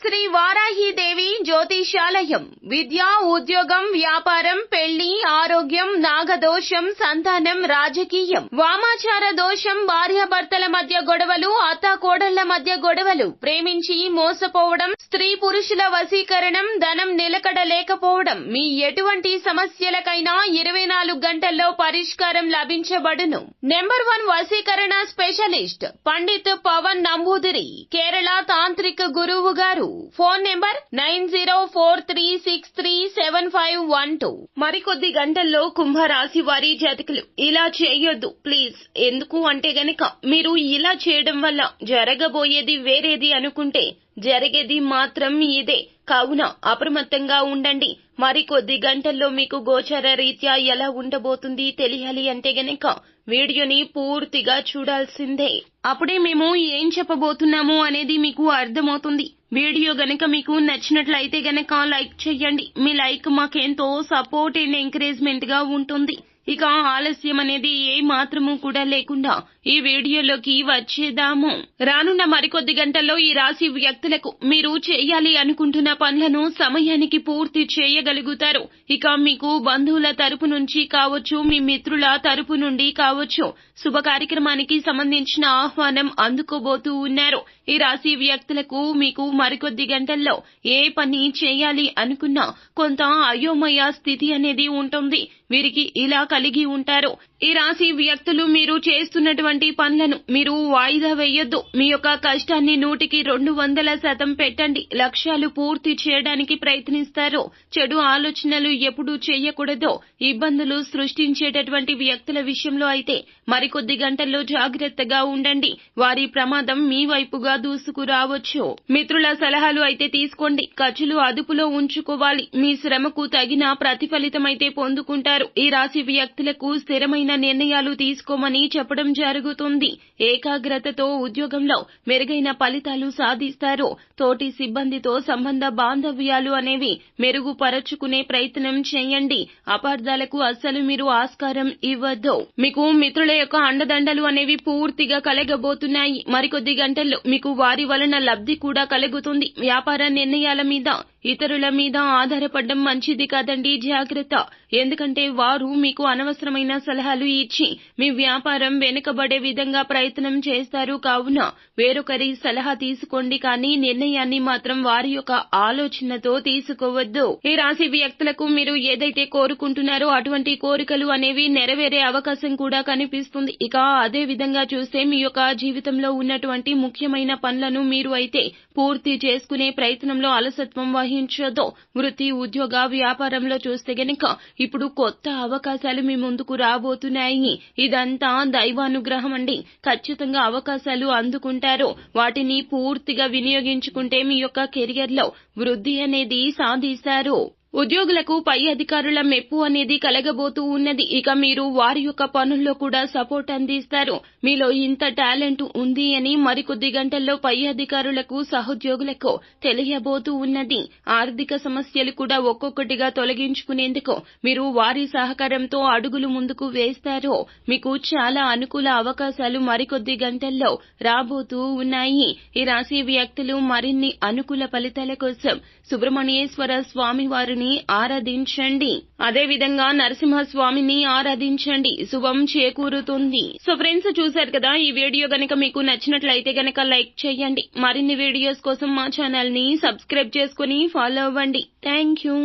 శ్రీ వారాహిదేవి జ్యోతిషాలయం విద్య, ఉద్యోగం, వ్యాపారం, పెళ్లి, ఆరోగ్యం, నాగదోషం, సంతానం, రాజకీయం, వామాచార దోషం, భార్యాభర్తల మధ్య గొడవలు, అత్తాకోడళ్ల మధ్య గొడవలు, ప్రేమించి మోసపోవడం, స్త్రీ పురుషుల వశీకరణం, ధనం నిలకడ లేకపోవడం, మీ ఎటువంటి సమస్యలకైనా 24 గంటల్లో పరిష్కారం లభించబడును. నెంబర్ 1 వశీకరణ స్పెషలిస్ట్ పండిత్ పవన్ నంబూదిరి, కేరళ తాంత్రిక గురువు గారు. Phone number 9043637512. మరికొద్ది గంటల్లో కుంభరాశి వారి జాతకులు ఇలా చేయొద్దు ప్లీజ్. ఎందుకు అంటే గనక మీరు ఇలా చేయడం వల్ల జరగబోయేది వేరేది అనుకుంటే జరిగేది మాత్రం ఇదే. కావున అప్రమత్తంగా ఉండండి. మరికొద్ది గంటల్లో మీకు గోచర రీత్యా ఎలా ఉండబోతుంది తెలియాలి అంటే గనక వీడియోని పూర్తిగా చూడాల్సిందే. అప్పుడే మేము ఏం చెప్పబోతున్నాము అనేది మీకు అర్థమవుతుంది. వీడియో గనక మీకు నచ్చినట్లయితే గనక లైక్ చేయండి. మీ లైక్ మాకెంతో సపోర్ట్ అండ్ ఎంకరేజ్మెంట్ గా ఉంటుంది. ఇక ఆలస్యం అనేది ఏ మాత్రము కూడా లేకుండా ఈ వీడియోలోకి వచ్చేద్దాము. రానున్న మరికొద్ది గంటల్లో ఈ రాశి వ్యక్తులకు మీరు చేయాలి అనుకుంటున్న పనులను సమయానికి పూర్తి చేయగలుగుతారు. ఇక మీకు బంధువుల తరపు నుంచి కావచ్చు, మీ మిత్రుల తరపు నుండి కావచ్చు, శుభ కార్యక్రమానికి సంబంధించిన ఆహ్వానం అందుకోబోతూ ఉన్నారు. ఈ రాశి వ్యక్తులకు మీకు మరికొద్ది గంటల్లో ఏ పని చేయాలి అనుకున్నా కొంత అయోమయ స్థితి అనేది ఉంటుంది. వీరికి ఇలా కలిగి ఉంటారు. ఈ రాశి వ్యక్తులు మీరు చేస్తున్నటువంటి పనులను మీరు వాయిదా వేయొద్దు. మీ యొక్క కష్టాన్ని 100కి 200% పెట్టండి. లక్ష్యాలు పూర్తి చేయడానికి ప్రయత్నిస్తారు. చెడు ఆలోచనలు ఎప్పుడూ చేయకూడదు. ఇబ్బందులు సృష్టించేటటువంటి వ్యక్తుల విషయంలో అయితే మరికొద్ది గంటల్లో జాగ్రత్తగా ఉండండి. వారి ప్రమాదం మీ వైపుగా దూసుకురావచ్చు. మిత్రుల సలహాలు అయితే తీసుకోండి. ఖర్చులు అదుపులో ఉంచుకోవాలి. మీ శ్రమకు తగిన ప్రతిఫలితం అయితే పొందుకుంటారు. ఈ రాశి వ్యక్తులకు స్థిరమైన నిర్ణయాలు తీసుకోమని చెప్పడం జరుగుతుంది. ఏకాగ్రతతో ఉద్యోగంలో మెరుగైన ఫలితాలు సాధిస్తారు. తోటి సిబ్బందితో సంబంధ బాంధవ్యాలు అనేవి మెరుగుపరచుకునే ప్రయత్నం చేయండి. అపార్థాలకు అస్సలు మీరు ఆస్కారం ఇవ్వద్దు. మీకు మిత్రుల యొక్క అండదండలు అనేవి పూర్తిగా కలగబోతున్నాయి. మరికొద్ది గంటల్లో మీకు వారి వలన లబ్ధి కూడా కలుగుతుంది. వ్యాపార నిర్ణయాల మీద ఇతరుల మీద ఆధారపడడం మంచిది కాదండి, జాగ్రత్త. ఎందుకంటే వారు మీకు అనవసరమైన సలహాలు ఇచ్చి మీ వ్యాపారం వెనుకబడే విధంగా ప్రయత్నం చేస్తారు. కావున వేరొకరి సలహా తీసుకోండి, కానీ నిర్ణయాన్ని మాత్రం వారి యొక్క ఆలోచనతో తీసుకోవద్దు. ఈ రాశి వ్యక్తులకు మీరు ఏదైతే కోరుకుంటున్నారో అటువంటి కోరికలు అనేవి నెరవేరే అవకాశం కూడా కనిపిస్తుంది. ఇక అదే విధంగా చూస్తే మీ యొక్క జీవితంలో ఉన్నటువంటి ముఖ్యమైన పనులను మీరు అయితే పూర్తి చేసుకునే ప్రయత్నంలో అలసత్వం వహించొద్దు. వృత్తి, ఉద్యోగ, వ్యాపారంలో చూస్తే గనక ఇప్పుడు కొత్త అవకాశాలు మీ ముందుకు రాబోతున్నాయి. ఇదంతా దైవానుగ్రహం అండి. ఖచ్చితంగా అవకాశాలు అందుకుంటారు. వాటిని పూర్తిగా వినియోగించుకుంటే మీ యొక్క కెరియర్ లో వృద్ధి అనేది సాధిస్తారు. ఉద్యోగులకు పై అధికారుల మెప్పు అనేది కలగబోతూ ఉన్నది. ఇక మీరు వారి యొక్క పనుల్లో కూడా సపోర్ట్ అందిస్తారు. మీలో ఇంత టాలెంట్ ఉంది అని మరికొద్ది గంటల్లో పై అధికారులకు, సహోద్యోగులకు తెలియబోతూ ఉన్నది. ఆర్థిక సమస్యలు కూడా ఒక్కొక్కటిగా తొలగించుకునేందుకు మీరు వారి సహకారంతో అడుగులు ముందుకు వేస్తారు. మీకు చాలా అనుకూల అవకాశాలు మరికొద్ది గంటల్లో రాబోతూ ఉన్నాయి. ఈ రాశి వ్యక్తులు మరిన్ని అనుకూల ఫలితాల కోసం సుబ్రహ్మణ్యేశ్వర స్వామి వారిని ఆరాధించండి. అదే విధంగా నరసింహస్వామిని ఆరాధించండి. శుభం చేకూరుతుంది. సో ఫ్రెండ్స్, చూశారు కదా, ఈ వీడియో గనక మీకు నచ్చినట్లయితే గనక లైక్ చేయండి. మరిన్ని వీడియోస్ కోసం మా ఛానల్ ని సబ్స్క్రైబ్ చేసుకుని ఫాలో అవ్వండి. Thank you.